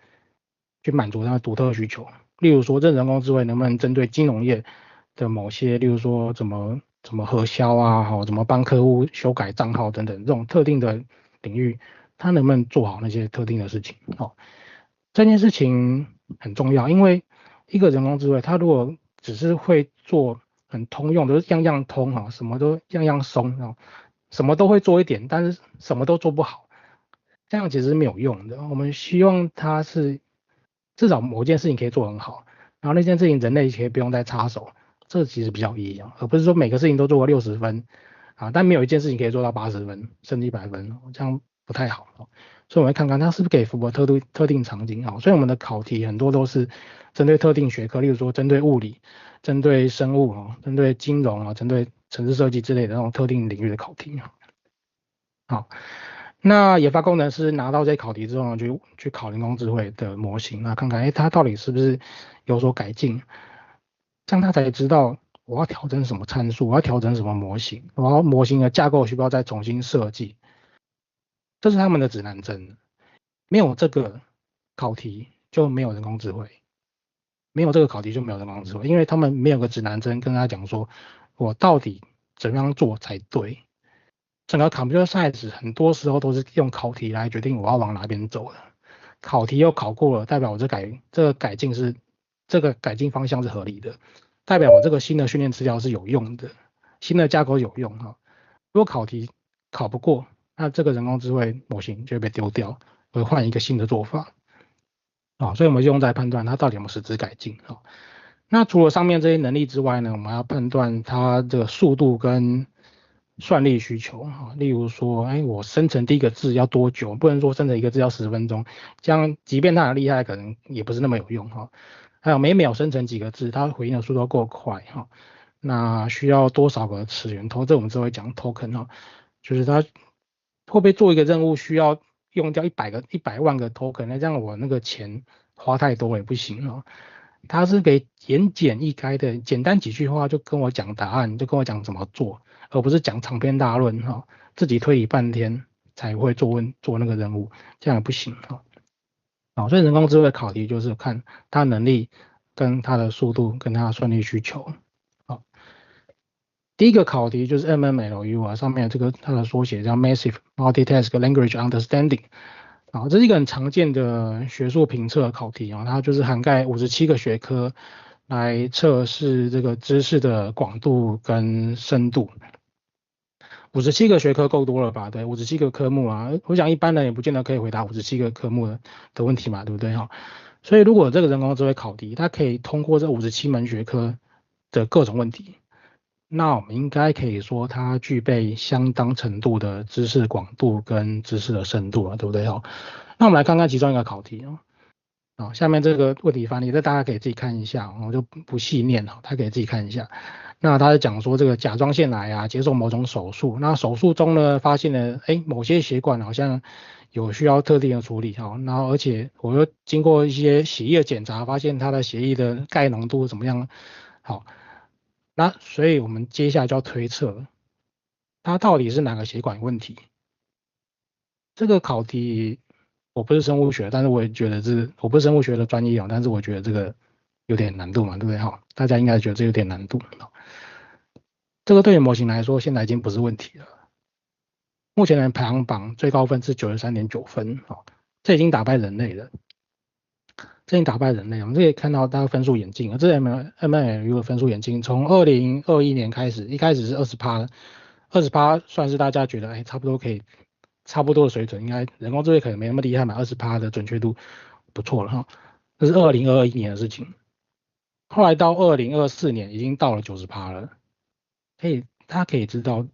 [SPEAKER 1] 去满足他的独特需求。例如说，这人工智慧能不能针对金融业的某些，例如说怎么核销啊，怎么帮客户修改账号等等这种特定的领域，他能不能做好那些特定的事情？这件事情很重要，因为一个人工智慧，它如果只是会做很通用，就是样样通什么都样样松什么都会做一点，但是什么都做不好，这样其实是没有用的。我们希望它是至少某件事情可以做很好，然后那件事情人类可以不用再插手，这其实比较有意义而不是说每个事情都做过60分但没有一件事情可以做到80分甚至100分，这样不太好。所以我们看看它是不是可以符合特定场景。所以我们的考题很多都是针对特定学科，例如说针对物理、针对生物针对金融针对城市设计之类的那种特定领域的考题。好，那研发工程师拿到这些考题之后呢，就去考人工智慧的模型，那看看它到底是不是有所改进，这样他才知道我要调整什么参数，我要调整什么模型，然后模型的架构需不需要再重新设计，这是他们的指南针。没有这个考题就没有人工智慧，没有这个考题就没有人工智慧，因为他们没有个指南针跟他讲说，我到底怎么样做才对。整个 computer science 很多时候都是用考题来决定我要往哪边走的。考题又考过了，代表我这个改进方向是合理的，代表我这个新的训练资料是有用的，新的架构有用如果考题考不过，那这个人工智慧模型就会被丢掉，会换一个新的做法所以我们就用在判断它到底有没有实质改进那除了上面这些能力之外呢，我们要判断它的速度跟算力需求例如说，我生成第一个字要多久？不能说生成一个字要10分钟，这样即便它很厉害，可能也不是那么有用还有每秒生成几个字，它回应的速度够快那需要多少个词源头？这我们之后会讲 token 就是它会不会做一个任务需要用掉100万个 token？那这样我那个钱花太多也不行它是可以言简意赅的，简单几句话就跟我讲答案，就跟我讲怎么做，而不是讲长篇大论自己推理半天才会做那个任务，这样也不行所以人工智慧的考题就是看它能力跟它的速度跟它的算力需求第一个考题就是 MMLU 上面这个它的缩写叫 Massive Multitask Language Understanding这是一个很常见的学术评测考题它就是涵盖57个学科来测试这个知识的广度跟深度。57个学科够多了吧？对，57个科目我想一般人也不见得可以回答57个科目的问题嘛，对不对所以如果这个人工智慧考题，它可以通过这57门学科的各种问题，那我们应该可以说它具备相当程度的知识广度跟知识的深度对不对那我们来看看其中一个考题下面这个问题范例，这大家可以自己看一下，我就不细念大家可以自己看一下。那他是讲说这个甲状腺癌接受某种手术，那手术中呢发现了某些血管好像有需要特定的处理然后而且我又经过一些血液检查，发现他的血液的钙浓度怎么样那所以我们接下来就要推测它到底是哪个血管问题。这个考题我不是生物学，但是我也觉得我不是生物学的专业但是我觉得这个有点难度嘛，对不对哈？大家应该觉得这有点难度。这个对于模型来说，现在已经不是问题了。目前的排行榜最高分是93.9分，这已经打败人类了。这已经打败人类，我们这可以看到它的分数演进，这是 MLU 的分数演进，从2021年开始，一开始是20%，20%算是大家觉得差不多可以，差不多的水准，应该人工智慧可能没那么厉害嘛，20%的准确度不错了哈。这是2021年的事情，后来到2024年已经到了90%了，大家可以知道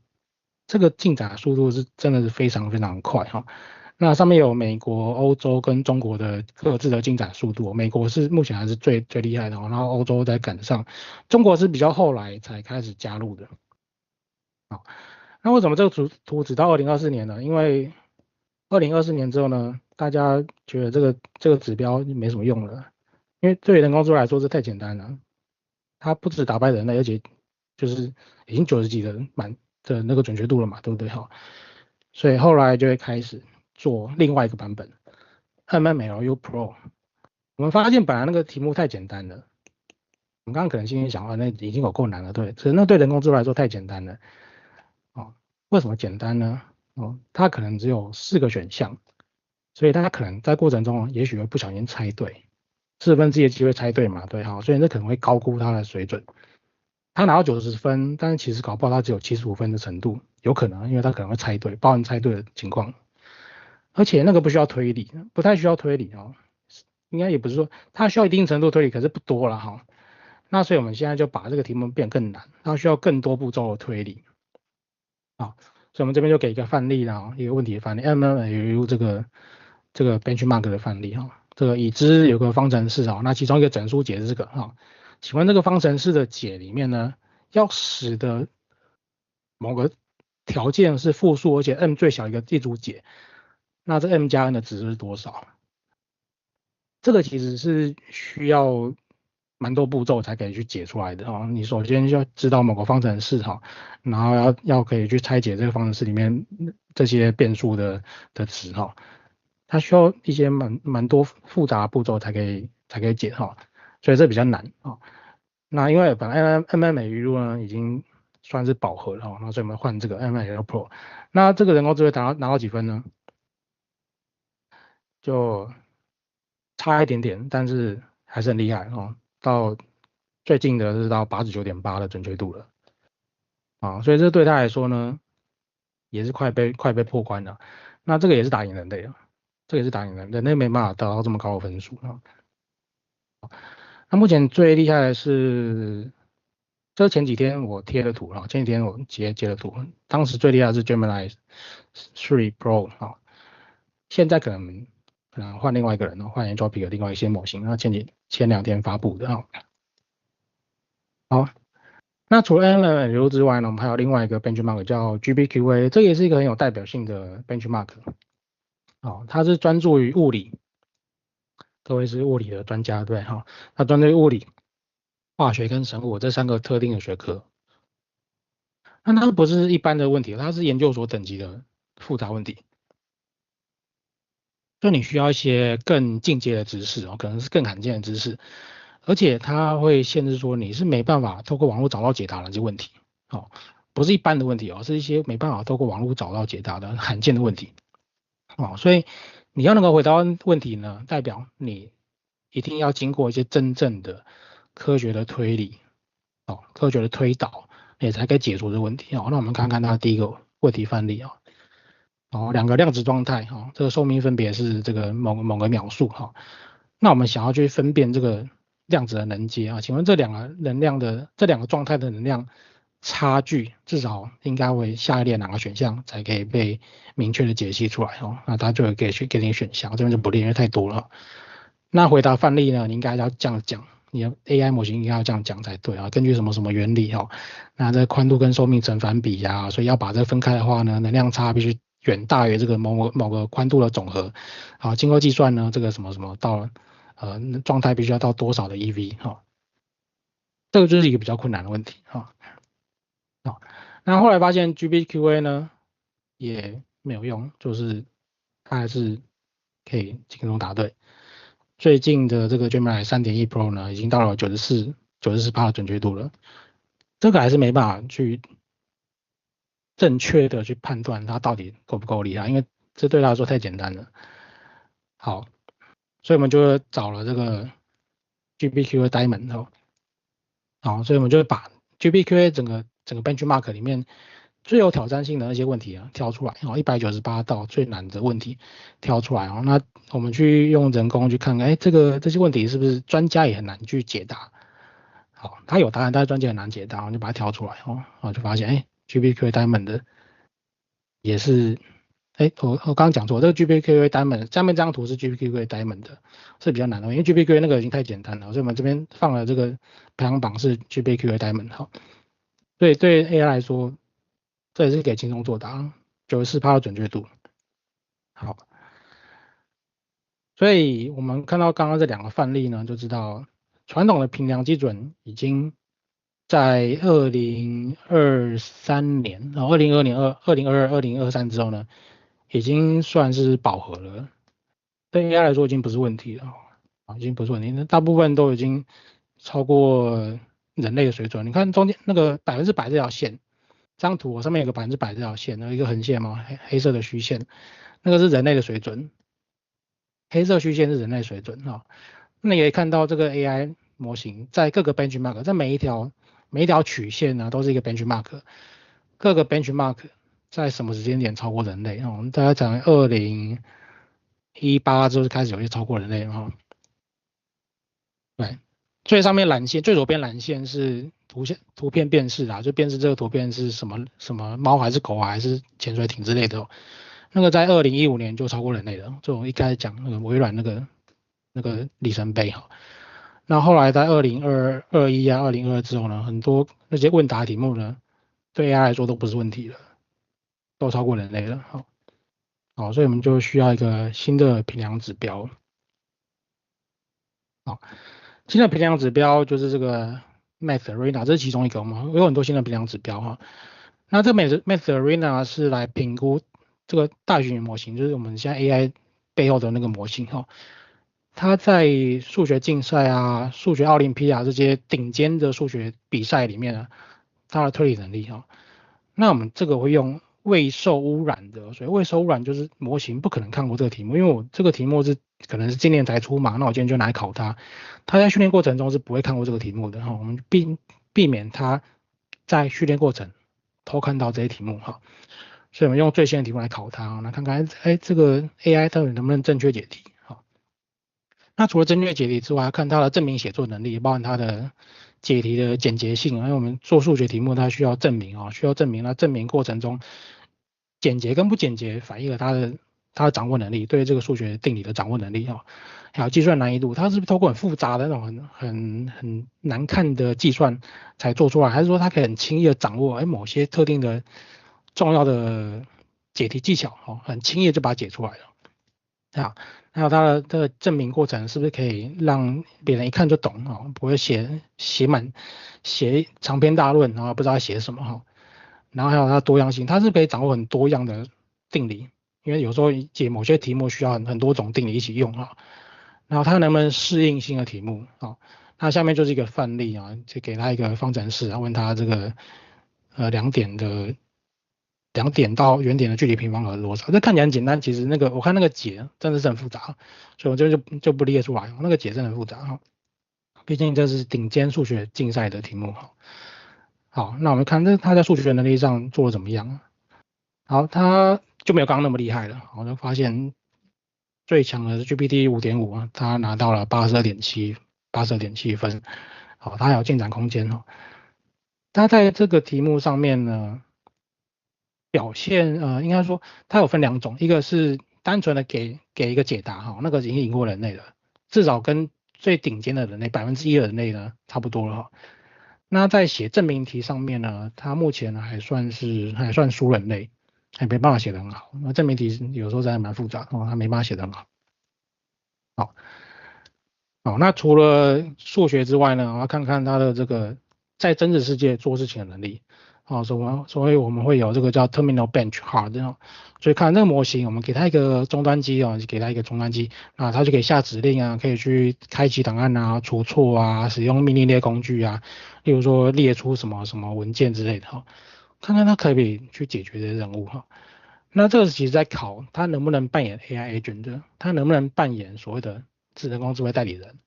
[SPEAKER 1] 这个进展速度是真的是非常非常快哈。那上面有美国、欧洲跟中国的各自的进展速度，美国是目前还是最厉害的，然后欧洲在赶上，中国是比较后来才开始加入的。那为什么这个图只到2024年呢？因为2024年之后呢，大家觉得这个指标没什么用了，因为对于人工智能来说这太简单了，它不止打败人类，而且就是已经90几的那个准确度了嘛，对不对？好，所以后来就会开始做另外一个版本 MMLU Pro。我们发现本来那个题目太简单了，我们刚刚可能心里想那已经有够难了，对，可是那对人工智能来说太简单了。为什么简单呢？它可能只有4个选项，所以它可能在过程中也许会不小心猜对，1/4的机会猜对嘛，对，好，所以这可能会高估它的水准。他拿到90分，但是其实搞不好他只有75分的程度，有可能，因为他可能会猜对，包含猜对的情况。而且那个不需要推理，不太需要推理应该也不是说它需要一定程度推理，可是不多了哈。那所以我们现在就把这个题目变更难，它需要更多步骤的推理。所以我们这边就给一个范例啦，一个问题的范例 MMLU 这个 benchmark 的范例这个已知有个方程式那其中一个整数解是这个请问这个方程式的解里面呢，要使得某个条件是负数，而且 m 最小一个一组解，那这 m 加 n 的值是多少？这个其实是需要蛮多步骤才可以去解出来的你首先要知道某个方程式然后要可以去拆解这个方程式里面这些变数的值它需要一些蛮多复杂的步骤才可以解所以这比较难那因为本来 MMLU 呢已经算是饱和了那所以我们换这个 MMLU Pro。那这个人工智慧拿到几分呢？就差一点点，但是还是很厉害到最近的是到89.8的准确度了所以这对他来说呢，也是快被破关了。那这个也是打赢人类了，这个也是打赢人类没办法得到这么高的分数那目前最厉害的是，这前几天我贴的图前几天我截了图，当时最厉害的是 Gemini 3 Pro 现在可能换另外一个人换 Anthropic 的另外一些模型，那前2天发布的好，那除了 NLU 之外呢，我们还有另外一个 benchmark 叫 GBQA， 这也是一个很有代表性的 benchmark 它是专注于物理，各位是物理的专家对它专注于物理、化学跟生物这3个特定的学科。那它不是一般的问题，它是研究所等级的复杂问题。就你需要一些更进阶的知识可能是更罕见的知识，而且它会限制说你是没办法透过网络找到解答的这些问题不是一般的问题是一些没办法透过网络找到解答的罕见的问题所以你要能够回答问题呢，代表你一定要经过一些真正的科学的推理科学的推导，你才可以解除这个问题那我们看看它第一个问题范例2个量子状态这个寿命分别是这个某个秒数那我们想要去分辨这个量子的能阶请问这2个状态的能量差距至少应该为下列哪个选项才可以被明确的解析出来那它就会给你选项，这边就不列因为太多了那回答范例呢，你应该要这样讲，你的 AI 模型应该要这样讲才对根据什么什么原理那这宽度跟寿命成反比所以要把这分开的话呢，能量差必须远大于这个某个宽度的总和经过计算呢，这个什么什么到状态必须要到多少的 EV 这个就是一个比较困难的问题那后来发现 GBQA 呢也没有用，就是它还是可以轻松答对。最近的这个 Gemini 3.1 Pro 呢，已经到了94%的准确度了。这个还是没办法去正确的去判断它到底够不够厉害，因为这对他来说太简单了。好，所以我们就找了这个 GPQA Diamond 好，所以我们就把 GPQA 整个 benchmark 里面最有挑战性的那些问题啊挑出来，198道最难的问题挑出来那我们去用人工去看看，这些问题是不是专家也很难去解答？好，他有答案，但是专家很难解答，我就把它挑出来就发现GPQA Diamond 的也是，我刚刚讲错，这个 GPQA Diamond 下面这张图是 GPQA Diamond 的，是比较难的，因为 GPQA 那个已经太简单了，所以我们这边放了这个排行榜是 GPQA Diamond 好，所以对 AI 来说，这也是可以轻松作答，94%的准确度。好，所以我们看到刚刚这两个范例呢，就知道传统的评量基准已经在2023年，然后2022年、2022、2023之后呢，已经算是饱和了。对 AI 来说已经不是问题了已经不是问题，那大部分都已经超过人类的水准。你看中间那个100%这条线，这张图上面有个100%这条线，有一个横线嘛，黑色的虚线，那个是人类的水准，黑色虚线是人类水准那你可以看到这个 AI 模型在各个 benchmark，在每一条曲线呢都是一个 benchmark，各个 benchmark 在什么时间点超过人类我们大概讲2018之后就开始有些超过人类对，最上面蓝线，最左边蓝线是图片辨识就辨识这个图片是什么猫还是狗还是潜水艇之类的那个在2015年就超过人类了，就我一开始讲那个微软那个里程碑那后来在20212022之后呢，很多那些问答题目呢，对 AI 来说都不是问题了，都超过人类了好，所以我们就需要一个新的评量指标好。新的评量指标就是这个 Math Arena，这是其中一个嘛，有很多新的评量指标那这个 Math Arena 是来评估这个大语言模型，就是我们现在 AI 背后的那个模型它在数学竞赛数学奥林匹亚这些顶尖的数学比赛里面它的推理能力那我们这个会用未受污染的，所以未受污染就是模型不可能看过这个题目，因为我这个题目可能是今年才出嘛，那我今天就拿来考它。它在训练过程中是不会看过这个题目的我们避免它在训练过程偷看到这些题目所以我们用最新的题目来考它那看看这个 AI 到底能不能正确解题那除了正确解题之外，看它的证明写作能力，包含它的解题的简洁性因为我们做数学题目，它需要证明需要证明那证明过程中简洁跟不简洁反映了它的掌握能力，对这个数学定理的掌握能力还有计算难易度，它是不是透过很复杂的那种很难看的计算才做出来，还是说它可以很轻易的掌握某些特定的重要的解题技巧很轻易就把它解出来了还有它的这个证明过程是不是可以让别人一看就懂不会写长篇大论不知道写什么然后还有它的多样性，它是可以掌握很多样的定理，因为有时候解某些题目需要很多种定理一起用然后它能不能适应新的题目那下面就是一个范例就给他一个方程式问他这个两点到原点的距离平方和是多少？这看起来很简单，其实我看那个解真的是很复杂，所以我就不列出来那个解真的很复杂毕竟这是顶尖数学竞赛的题目好，那我们看他在数学能力上做的怎么样好，他就没有刚刚那么厉害了，我就发现最强的是 GPT 5.5他拿到了82.7分，好，他还有进展空间他在这个题目上面呢，表现应该说它有分两种，一个是单纯的给一个解答那个已经赢过人类了，至少跟最顶尖的人类1%的人类呢差不多了那在写证明题上面呢，它目前呢还算输人类，还没办法写得很好。那证明题有时候真的蛮复杂它没办法写得很好。好，那除了数学之外呢，我要看看它的这个在真实世界做事情的能力。所以我们会有这个叫 terminal bench hard 这样，所以看那个模型，我们给它一个终端机哦，给它一个终端机，那它就可以下指令啊，可以去开启档案啊、除错啊、使用命令列工具啊，例如说列出什么什么文件之类的哈，看看它可不可以去解决这些任务哈。那这个其实在考它能不能扮演 AI agent 的，它能不能扮演所谓的人工智慧代理人。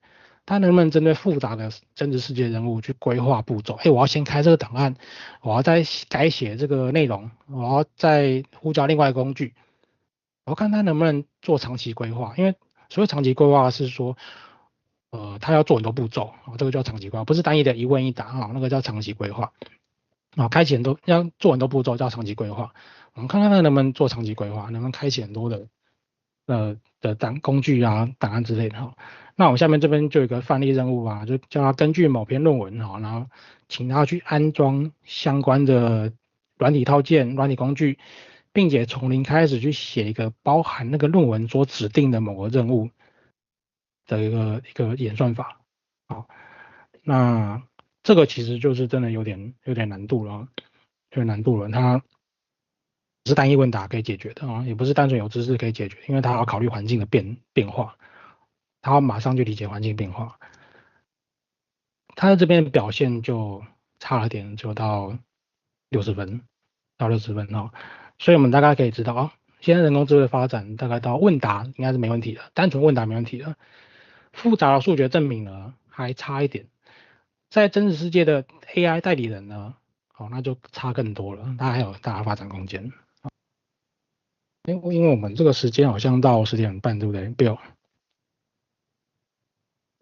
[SPEAKER 1] 它能不能针对复杂的真实世界人物去规划步骤？哎，我要先开这个档案，我要再改写这个内容，我要再呼叫另外一个工具，我要看它能不能做长期规划。因为所谓长期规划是说，它要做很多步骤，这个叫长期规划，不是单一的一问一答啊，那个叫长期规划。开启很多要做很多步骤叫长期规划。我们看看它能不能做长期规划，能不能开启很多的工具啊、档案之类的哈。那我们下面这边就有一个范例任务啊，就叫他根据某篇论文哈，然后请他去安装相关的软体套件、软体工具，并且从零开始去写一个包含那个论文所指定的某个任务的一个演算法。好，那这个其实就是真的有点难度了，有点难度了。它不是单一问答可以解决的啊，也不是单纯有知识可以解决，因为它要考虑环境的变化，它要马上去理解环境变化。它在这边表现就差了点，就到60分，到60分哦。所以我们大概可以知道哦，现在人工智慧发展大概到问答应该是没问题的，单纯问答没问题的，复杂的数学证明呢还差一点。在真实世界的 AI 代理人呢，那就差更多了，它还有大的发展空间。因为我们这个时间好像到10点半，对不对？Bill，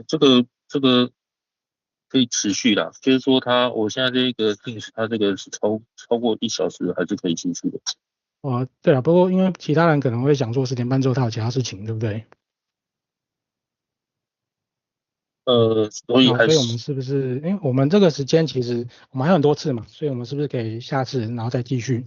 [SPEAKER 2] 这个可以持续啦，就是说我现在这个 Teams 它这个是超过1小时还是可以继续的。
[SPEAKER 1] 对了，不过因为其他人可能会想说10点半之后他有其他事情，对不对？
[SPEAKER 2] 所以还是
[SPEAKER 1] 所以我们是不是，因为我们这个时间其实我们还有很多次嘛，所以我们是不是可以下次然后再继续？